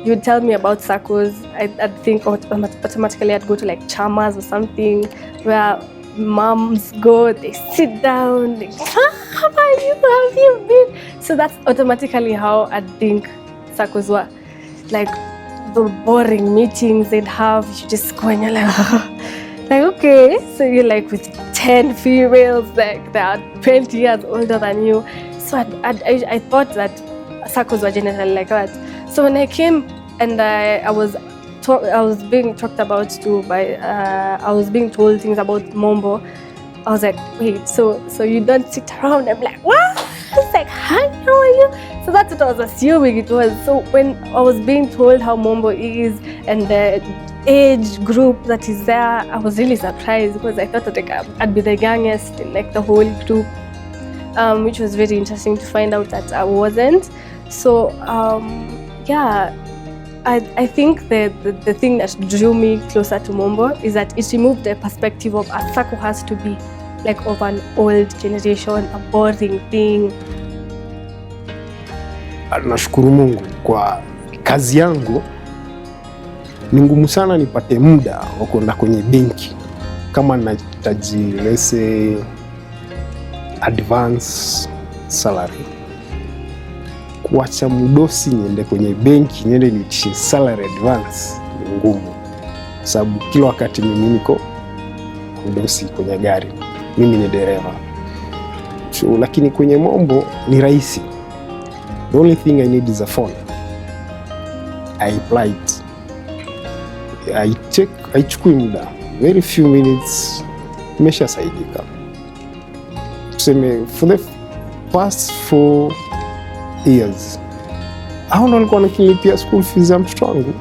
you'd tell me about SACCOs, I'd think automatically I'd go to like chamas or something where moms go, they sit down, they, how are you? How have you been? So that's automatically how I think SACCOs were. Like the boring meetings they'd have, you just go and you're like, like okay, so you're like with 10 females, like they are 20 years older than you. So I thought that SACCOs were generally like that. So when I came and I was being talked about too by, I was being told things about Mombo. I was like, wait, so you don't sit around? I'm like, what? It's like, hi, how are you? So that's what I was assuming it was. So when I was being told how Mombo is and the age group that is there, I was really surprised because I thought that like, I'd be the youngest in like the whole group, which was very interesting to find out that I wasn't. So yeah, I think the thing that drew me closer to Mombo is that it removed the perspective of a SACCO has to be like of an old generation, a boring thing. Nashukuru Mungu kwa kazi yangu. Ni ngumu sana nipate muda wa kwenda kwenye benki kama nahitaji lese advance salary. Kuacha mdosi niende kwenye benki niende niitishe salary advance ni ngumu, sababu kila wakati mimi niko mdosi kwenye gari, mimi ni dereva. So, lakini kwenye Mombo ni rahisi. The only thing I need is a phone. I apply it. I chukui muda, very few minutes, nimeshasaidika. Tuseme for the past 4 years hao ndo walikuwa wananilipia school fees ya mtoto wangu,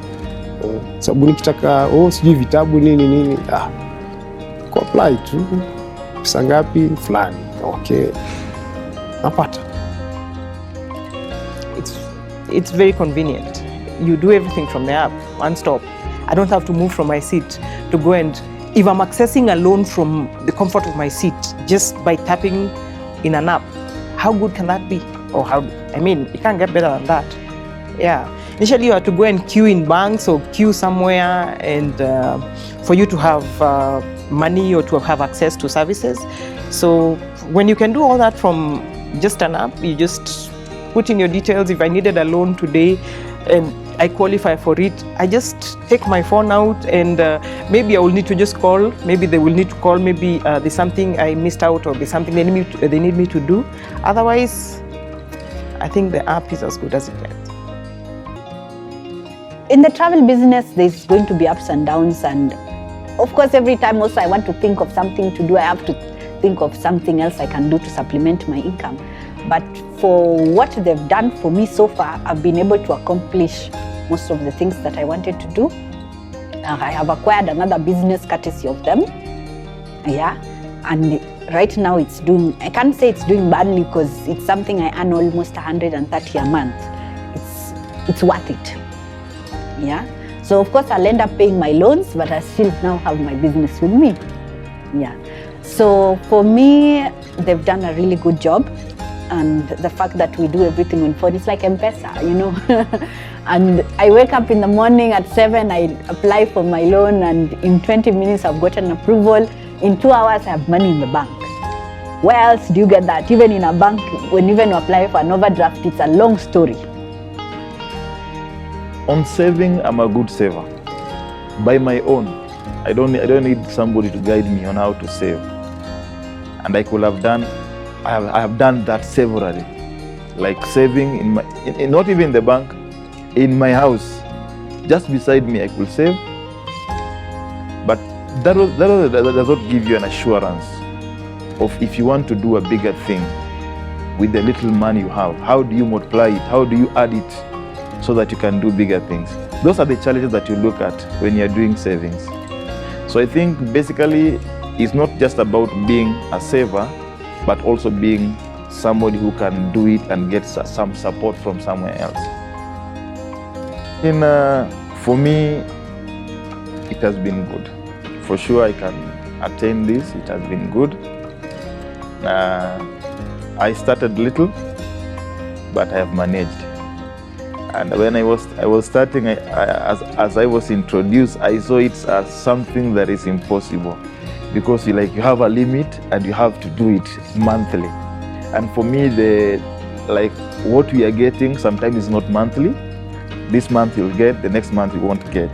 sababu nikitaka sijui vitabu nini ku apply tu, pesa ngapi fulani, okay, napata. It's very convenient. You do everything from the app, one stop. I don't have to move from my seat to go, and if I'm accessing a loan from the comfort of my seat just by tapping in an app, how good can that be? Or it can't get better than that. Yeah. Initially you have to go and queue in banks or queue somewhere and for you to have money or to have access to services. So when you can do all that from just an app, you just put in your details. If I needed a loan today and I qualify for it, I just take my phone out and maybe I will need to just call, maybe they will need to call, maybe there's something I missed out or there's something they need me to do. Otherwise, I think the app is as good as it gets. In the travel business, there's going to be ups and downs, and of course every time also I want to think of something to do, I have to think of something else I can do to supplement my income. But for what they've done for me so far, I've been able to accomplish most of the things that I wanted to do. I have acquired another business courtesy of them. Yeah, and right now it's doing, I can't say it's doing badly because it's something I earn almost 130 a month. It's worth it. Yeah. So of course I'll end up paying my loans, but I still now have my business with me. Yeah. So for me, they've done a really good job. And the fact that we do everything on phone, it's like M-Pesa, you know. And I wake up in the morning at 7, I apply for my loan, and in 20 minutes I've gotten approval. In 2 hours I have money in the bank. Where else do you get that? Even in a bank, when even you apply for an overdraft, it's a long story. On saving, I'm a good saver. By my own, I don't need somebody to guide me on how to save. And I could have done, I have done that severally, like saving in my, not even in the bank, in my house, just beside me I could save. But that does not give you an assurance of if you want to do a bigger thing with the little money you have. How do you multiply it? How do you add it so that you can do bigger things? Those are the challenges that you look at when you're doing savings. So I think basically it's not just about being a saver, but also being somebody who can do it and get some support from somewhere else. For me, it has been good. For sure I can attain this, it has been good. I started little, but I have managed. And when I was starting, as I was introduced, I saw it as something that is impossible, because you have a limit and you have to do it monthly. And for me, what we are getting sometimes is not monthly. This month you'll get, the next month you won't get.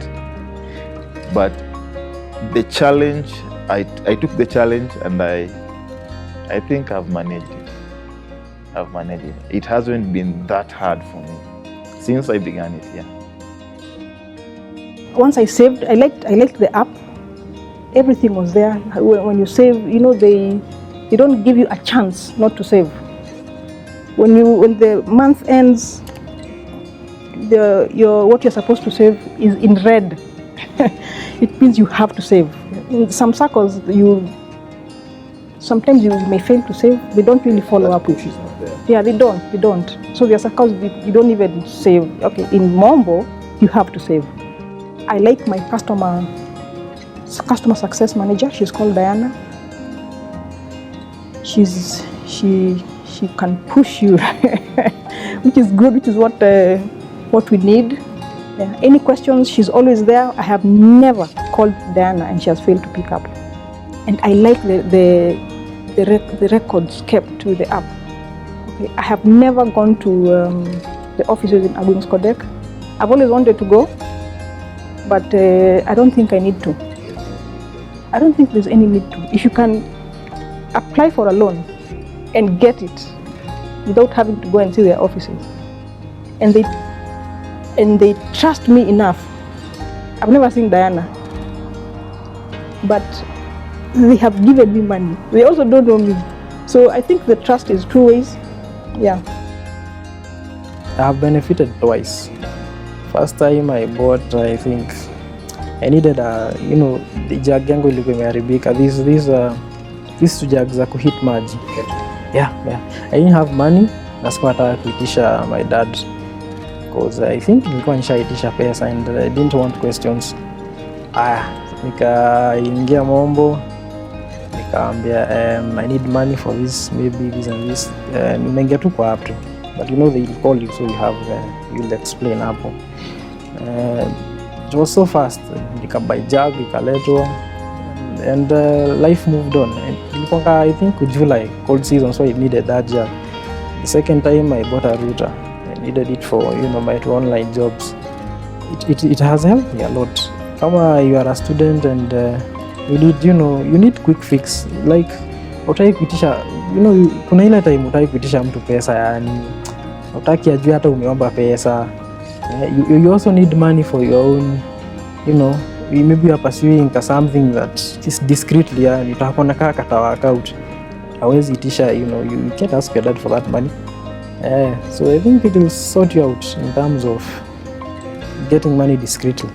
But the challenge, I took the challenge, and I think I've managed it. I've managed it. It hasn't been that hard for me since I began it. Yeah. Once I saved, I liked the app. Everything was there. When you save, they don't give you a chance not to save. When the month ends, what you're supposed to save is in red. It means you have to save. In some circles, sometimes you may fail to save. They don't really follow up with you. Yeah, they don't. So there are circles you don't even save. Okay, in Mombo, you have to save. I like my customer success manager. She's called Diana. She can push you, which is good, which is what we need. Yeah. Any questions, she's always there. I have never called Diana and she has failed to pick up. And I like the records kept to the app. Okay. I have never gone to the offices in Agwings Kodek. I've always wanted to go, but I don't think I need to. I don't think there's any need to. If you can apply for a loan and get it without having to go and see their offices, and they trust me enough. I've never seen Diana, but they have given me money. They also don't know me. So I think the trust is two ways. Yeah. I have benefited twice. First time I bought, I think I needed the jug yangu ilikuwa imeharibika. These jug za kuhit maji. Yeah. I didn't have money. Na sikuwa nataka kuitisha my dad, because I think nilikuwa nishaitisha pesa and I didn't want questions. Nikaingia Mombo, nikaambia I need money for this, maybe this and this. Nimeingia tu kwa app tu, but they'll call you, so you'll explain hapo. It was so fast. Nikabuy jug, ikaletwa, and life moved on. Ilikuwa I think July, cold season, so I needed that jug. The second time I bought a router. I needed it for my online jobs. It has helped me a lot. Kama you are a student and you need quick fix, like utaki kuitisha, kuna ile time utaki kuitisha mtu pesa, yani utaki ajue hata umeomba pesa. You also need money for your own, maybe you are pursuing something that is discreetly, yani utakona kata work out. Hawezi itisha, you can't ask your dad for that money. So I think it will sort you out in terms of getting money discreetly.